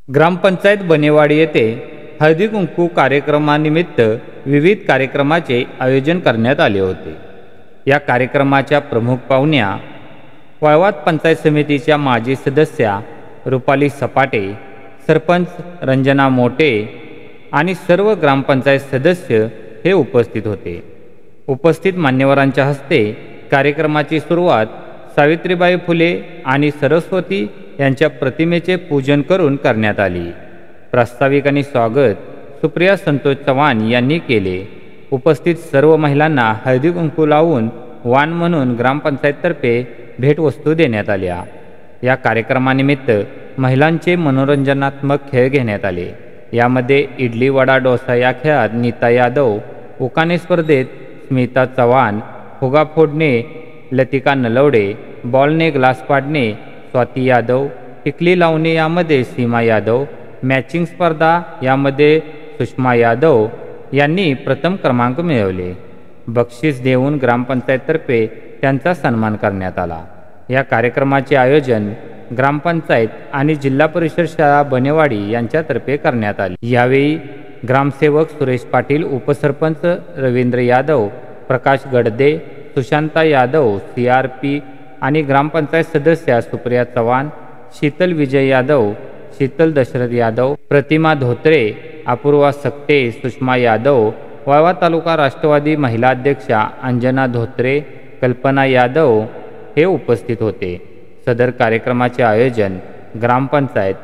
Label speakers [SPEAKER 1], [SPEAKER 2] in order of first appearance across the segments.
[SPEAKER 1] ग्रामपंचायत बनेवाडी येथे हळदी कुंकू कार्यक्रमानिमित्त विविध कार्यक्रमाचे आयोजन करण्यात आले होते। या कार्यक्रमाच्या प्रमुख पाहुण्या वाळवात पंचायत समितीच्या माजी सदस्या रुपाली सपाटे, सरपंच रंजना मोटे आणि सर्व ग्रामपंचायत सदस्य हे उपस्थित होते। उपस्थित मान्यवरांच्या हस्ते कार्यक्रमाची सुरुवात सावित्रीबाई फुले आणि सरस्वती यांच्या प्रतिमेचे पूजन करून करण्यात आली। प्रास्ताविक आणि स्वागत सुप्रिया संतोष चव्हाण यांनी केले। उपस्थित सर्व महिलांना हळदी कुंकू लावून वाण म्हणून ग्रामपंचायततर्फे भेटवस्तू देण्यात आल्या। या कार्यक्रमानिमित्त महिलांचे मनोरंजनात्मक खेळ घेण्यात आले। यामध्ये इडली वडा डोसा या खेळात नीता यादव, उकाने स्पर्धेत स्मिता चव्हाण, फुगा फोडणे लतिका नलवडे, बॉलने ग्लास पाडणे स्वाती यादव, टिकली लावणे यामध्ये सीमा यादव, मॅचिंग स्पर्धा यामध्ये सुषमा यादव यांनी प्रथम क्रमांक मिळवले। बक्षीस देऊन ग्रामपंचायततर्फे त्यांचा सन्मान करण्यात आला। या कार्यक्रमाचे आयोजन ग्रामपंचायत आणि जिल्हा परिषद शाळा बनेवाडी यांच्यातर्फे करण्यात आले। यावेळी ग्रामसेवक सुरेश पाटील, उपसरपंच रवींद्र यादव, प्रकाश गडदे, सुशांता यादव, CRP आणि ग्रामपंचायत सदस्या सुप्रिया चव्हाण, शीतल विजय यादव, शीतल दशरथ यादव, प्रतिमा धोत्रे, अपूर्वा सकटे, सुषमा यादव, वाळवा तालुका राष्ट्रवादी महिला अध्यक्षा अंजना धोत्रे, कल्पना यादव हे उपस्थित होते। सदर कार्यक्रमाचे आयोजन ग्रामपंचायत,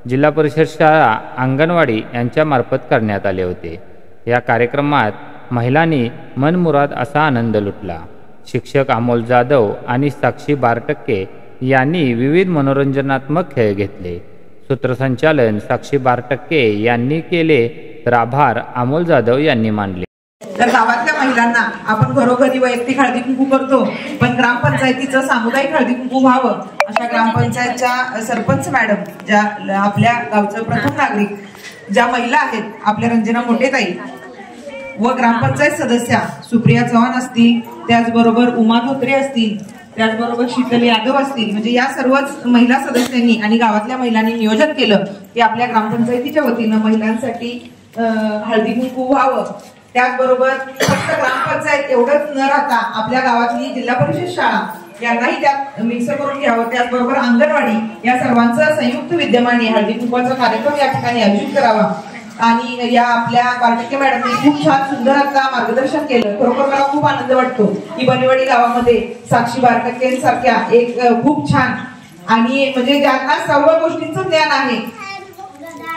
[SPEAKER 1] जिल्हा परिषद शाळा, अंगणवाडी यांच्यामार्फत करण्यात आले होते। या कार्यक्रमात महिलांनी मनमुराद असा आनंद लुटला। शिक्षक अमोल जाधव आणि साक्षी बारटक्के यांनी विविध मनोरंजनात्मक खेळ घेतले। सूत्रसंचालन साक्षी बारटक्के यांनी केले तर आभार अमोल जाधव यांनी मानले।
[SPEAKER 2] तर गावातल्या महिलांना आपण घरोघरी वैयक्तिक हळदी कुंकू करतो, पण ग्रामपंचायतीचं सामुदायिक हळदी कुंकू व्हावं अशा ग्रामपंचायतच्या सरपंच मॅडम, ज्या आपल्या गावचं प्रथम नागरिक ज्या महिला आहेत, आपल्या रंजना मोटेताई व ग्रामपंचायत सदस्या सुप्रिया चव्हाण असतील, त्याचबरोबर उमा धोत्रे असतील, त्याचबरोबर शीतल यादव असतील, म्हणजे या सर्वच महिला सदस्यांनी आणि गावातल्या महिलांनी नियोजन केलं की आपल्या ग्रामपंचायतीच्या वतीनं महिलांसाठी हळदी कुंकू व्हावं। त्याचबरोबर फक्त ग्रामपंचायत एवढंच न राहता आपल्या गावातली जिल्हा परिषद शाळा यांनाही त्यात मिक्स करून घ्यावं, त्याचबरोबर अंगणवाडी या सर्वांचं संयुक्त विद्यमाने हळदी कुंकवाचा कार्यक्रम या ठिकाणी आयोजित करावा। आणि या आपल्या बारटक्के मॅडमने खूप छान सुंदर आता मार्गदर्शन केलं। खरोखर मला खूप आनंद वाटतो की बनेवाडी गावामध्ये साक्षी बारटक्केंसारख्या एक खूप छान आणि म्हणजे ज्यांना सर्व गोष्टींचं ज्ञान आहे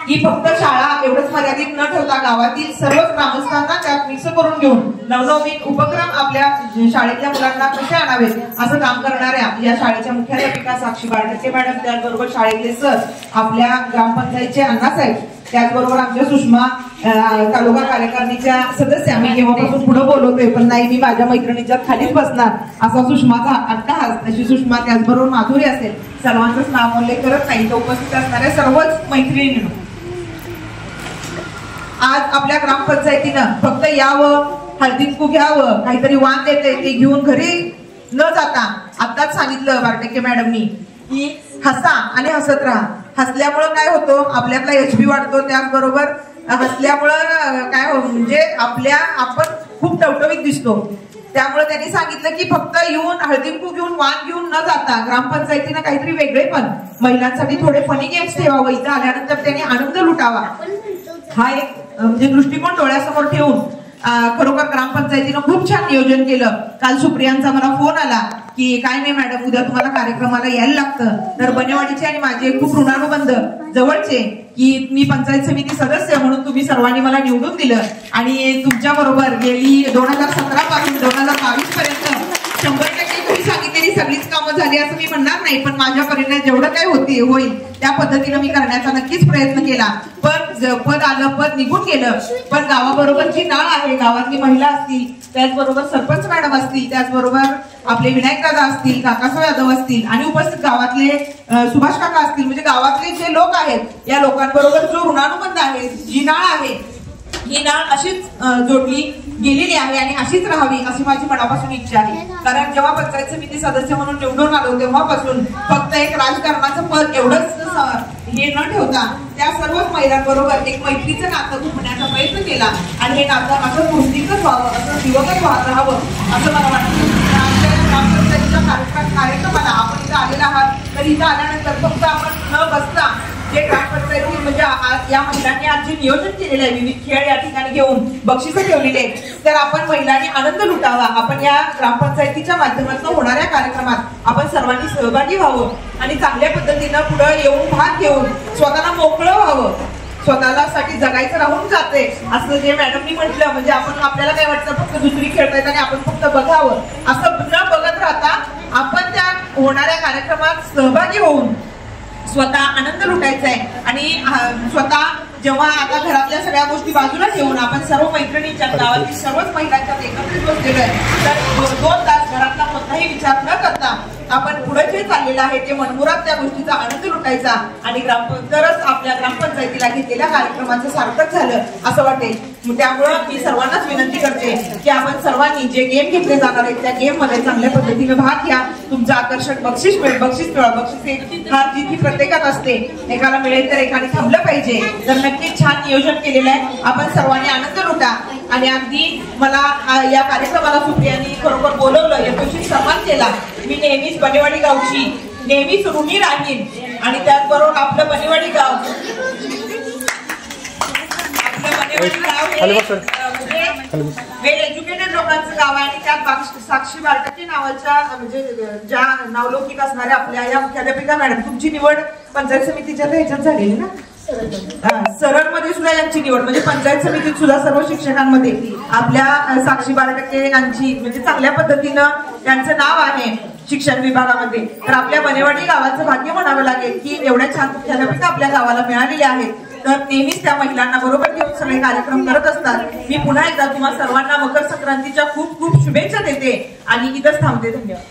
[SPEAKER 2] की फक्त शाळा एवढंच मर्यादित न ठेवता गावातील सर्व ग्रामस्थांना त्यात मिक्स करून घेऊन नवनवीन उपक्रम आपल्या शाळेतल्या मुलांना कसे आणावेत असं काम करणाऱ्या या शाळेच्या मुख्याध्यापिका साक्षी बारटक्के मॅडम, त्याचबरोबर शाळेतले सर, आपल्या ग्रामपंचायतचे अण्णासाहेब, त्याचबरोबर आमच्या सुषमा तालुका कार्यकारिणीच्या सदस्या, मी केव्हापासून पुढे बोलवतोय पण नाही, मी माझ्या मैत्रिणीच्या खालीच बसणार असा सुषमाचा अट्टहास, तशी सुषमा, त्याचबरोबर माधुरी असेल, सर्वांचंच नामोल्लेख करत नाही, तर उपस्थित असणाऱ्या सर्वच मैत्रिणींनो, आज आपल्या ग्रामपंचायतीनं फक्त यावं, हळदी कुंकू घ्यावं, काहीतरी वाण देते ते घेऊन घरी न जाता आताच सांगितलं बारटक्के मॅडमनी की हसा आणि हसत राहा। हसल्यामुळं काय होतं, आपल्यातला HB वाढतो, त्याचबरोबर हसल्यामुळं काय हो म्हणजे आपण खूप टवटवीत दिसतो। त्यामुळे त्यांनी सांगितलं की फक्त येऊन हळदी कुंकू घेऊन वाण घेऊन न जाता ग्रामपंचायतीनं काहीतरी वेगळे पण महिलांसाठी थोडे फनी गेम्स ठेवावं, इथं आल्यानंतर त्यांनी आनंद लुटावा, हा एक म्हणजे दृष्टिकोन डोळ्यासमोर ठेवून खरोखर ग्रामपंचायतीनं खूप छान नियोजन केलं। काल सुप्रियांचा मला फोन आला की काय नाही मॅडम, उद्या तुम्हाला कार्यक्रमाला यायला लागतं, तर बनेवाडीचे आणि माझे खूप ऋणानुबंध जवळचे की मी पंचायत समिती सदस्य म्हणून तुम्ही सर्वांनी मला निवडून दिलं आणि तुमच्या बरोबर गेली 2017 पासून 2022 पर्यंत 100% तुम्ही सांगितलेली सगळीच कामं झाली असं मी म्हणणार नाही, पण माझ्या परीने जेवढं काही होईल त्या पद्धतीनं मी करण्याचा नक्कीच प्रयत्न केला। पण पद आलं, पद निघून गेलं, पण गावाबरोबर जी नाळ आहे, गावातली महिला असतील, त्याचबरोबर सरपंच मॅडम असतील, त्याचबरोबर आपले विनायक दादा असतील, काकासाहेब यादव असतील आणि उपस्थित गावातले सुभाष काका असतील, म्हणजे गावातले जे लोक आहेत या लोकांबरोबर जो ऋणानुबंध आहे, जी नाळ आहे, ही नाळ अशीच जोडली गेलेली आहे आणि अशीच राहावी अशी माझी मनापासून इच्छा आहे। कारण जेव्हा पंचायत समिती सदस्य म्हणून निवडून आलो तेव्हापासून फक्त एक राजकारणाचं पद एवढंच हे न ठेवता त्या सर्वच महिलांबरोबर एक मैत्रीचं नातं घुमण्याचा प्रयत्न केला आणि हे नातं असं पौष्टिकच व्हावं, असं दिवसच राहावं असं मला वाटतं. ग्रामपंचायतीच्या कार्यक्रमाला आपण इथं आलेला आहात, तर इथं आल्यानंतर फक्त आपण न बसता जे ग्रामपंचायती म्हणजे या महिलांनी आज जे नियोजन केलेलं आहे, विविध खेळ या ठिकाणी घेऊन बक्षिसं ठेवलेली आहेत, तर आपण महिलांनी आनंद लुटावा. आपण या ग्रामपंचायतीच्या माध्यमातून होणाऱ्या कार्यक्रमात आपण सर्वांनी सहभागी व्हावं आणि चांगल्या पद्धतीनं पुढे येऊन भाग घेऊन स्वतःला मोकळं व्हावं. स्वतःला साठी जगायचं राहून जाते असं जे मॅडमनी म्हटलं, म्हणजे आपण आपल्याला काय वाटतं फक्त दुसरी खेळतायत आणि आपण फक्त बघावं, असं न बघत राहता आपण त्या होणाऱ्या कार्यक्रमात सहभागी होऊन स्वतः आनंद लुटायचा आहे. आणि स्वतः जेव्हा आता घरातल्या सगळ्या गोष्टी बाजूला ठेवून आपण सर्व मैत्रिणींच्या गावातील सर्वच महिलांच्या एकत्रित बसलेलो आहे, तर 2 तास घरातला कोणताही विचार न करता आपण पुढे जे चाललेलं आहे ते मनमुराद त्या गोष्टीचा आनंद लुटायचा आणि तरच आपल्या ग्रामपंचायतीला घेतलेल्या कार्यक्रमाचं सार्थक झालं असं वाटेल. त्यामुळं मी सर्वांनाच विनंती करते की आपण सर्वांनी जे गेम घेतले जाणार आहेत त्या गेम मध्ये चांगल्या पद्धतीने भाग घ्या. तुमचं आकर्षक बक्षीस मिळवा. बक्षीस हार जीत ही प्रत्येकात असते, एकाला मिळेल तर एकाने थांबलं पाहिजे. तर नक्कीच छान नियोजन केलेलं आहे. आपण सर्वांनी आनंद लुटा. आणि अगदी मला या कार्यक्रमाला सुप्रियांनी खरोखर बोलवलं, यशस्वी सन्मान केला. मी नेहमीच बनेवाडी गावची नेहमीच ऋणी राहीन आणि त्याचबरोबर आपलं बनेवाडी गाव वेल एज्युकेटेड लोकांचं गाव आहे आणि त्यात साक्षी बारटके नावाच्या म्हणजे ज्या नावलौकिक असणाऱ्या आपल्या या मुख्याध्यापिका मॅडम, तुमची निवड पंचायत समितीच्या ह्याच्यात झालेली ना, सरळ मध्ये सुद्धा यांची निवड म्हणजे पंचायत समितीत सुद्धा सर्व शिक्षकांमध्ये आपल्या साक्षी बारटके यांची म्हणजे चांगल्या पद्धतीनं त्यांचं नाव आहे शिक्षण विभागामध्ये. तर आपल्या बनेवाडी गावाचं भाग्य म्हणावं लागेल की एवढ्या छान मुख्याध्यापिका आपल्या गावाला मिळालेल्या आहेत. तर नेहमीच त्या महिलांना बरोबर घेऊन सगळे कार्यक्रम करत असतात. मी पुन्हा एकदा तुम्हा सर्वांना मकर संक्रांतीच्या खूप खूप शुभेच्छा देते आणि इथंच थांबते. धन्यवाद.